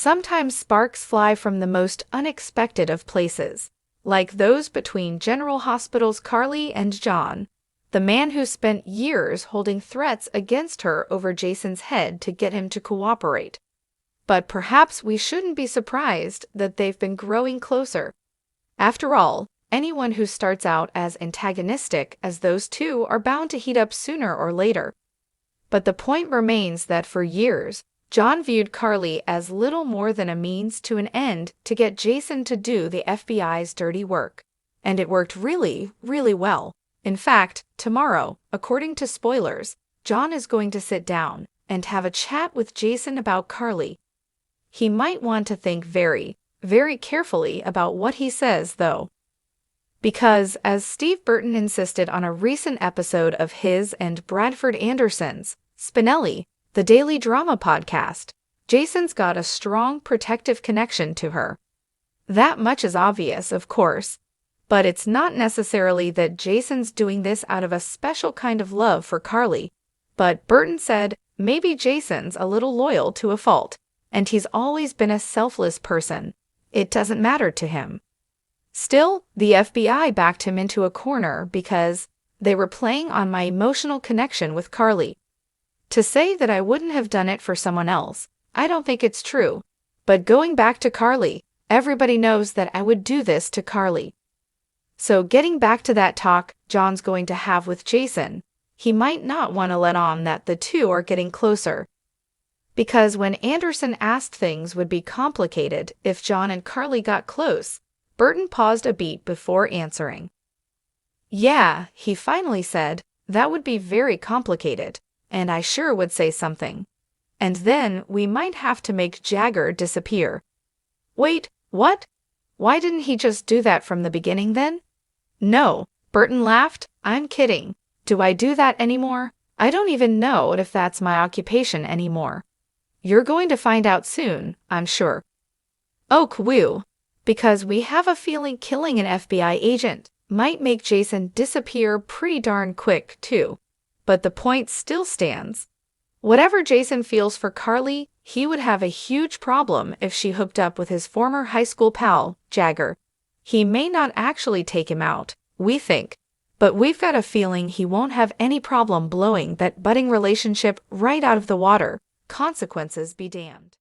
Sometimes sparks fly from the most unexpected of places, like those between General Hospital's Carly and John, the man who spent years holding threats against her over Jason's head to get him to cooperate. But perhaps we shouldn't be surprised that they've been growing closer. After all, anyone who starts out as antagonistic as those two are bound to heat up sooner or later. But the point remains that for years, John viewed Carly as little more than a means to an end to get Jason to do the FBI's dirty work. And it worked really, really well. In fact, tomorrow, according to spoilers, John is going to sit down and have a chat with Jason about Carly. He might want to think very, very carefully about what he says, though. Because, as Steve Burton insisted on a recent episode of his and Bradford Anderson's Spinelli, the daily drama podcast, Jason's got a strong protective connection to her. That much is obvious, of course, but it's not necessarily that Jason's doing this out of a special kind of love for Carly. But Burton said maybe Jason's a little loyal to a fault, and he's always been a selfless person. It doesn't matter to him. Still, the FBI backed him into a corner because they were playing on my emotional connection with Carly. To say that I wouldn't have done it for someone else, I don't think it's true. But going back to Carly, everybody knows that I would do this to Carly. So getting back to that talk John's going to have with Jason, he might not want to let on that the two are getting closer. Because when Anderson asked things would be complicated if John and Carly got close, Burton paused a beat before answering. Yeah, he finally said, that would be very complicated, and I sure would say something. And then we might have to make Jagger disappear. Wait, what? Why didn't he just do that from the beginning then? No, Burton laughed. I'm kidding. Do I do that anymore? I don't even know if that's my occupation anymore. You're going to find out soon, I'm sure. Oh, woo. Because we have a feeling killing an FBI agent might make Jason disappear pretty darn quick, too. But the point still stands. Whatever Jason feels for Carly, he would have a huge problem if she hooked up with his former high school pal, Jagger. He may not actually take him out, we think, but we've got a feeling he won't have any problem blowing that budding relationship right out of the water. Consequences be damned.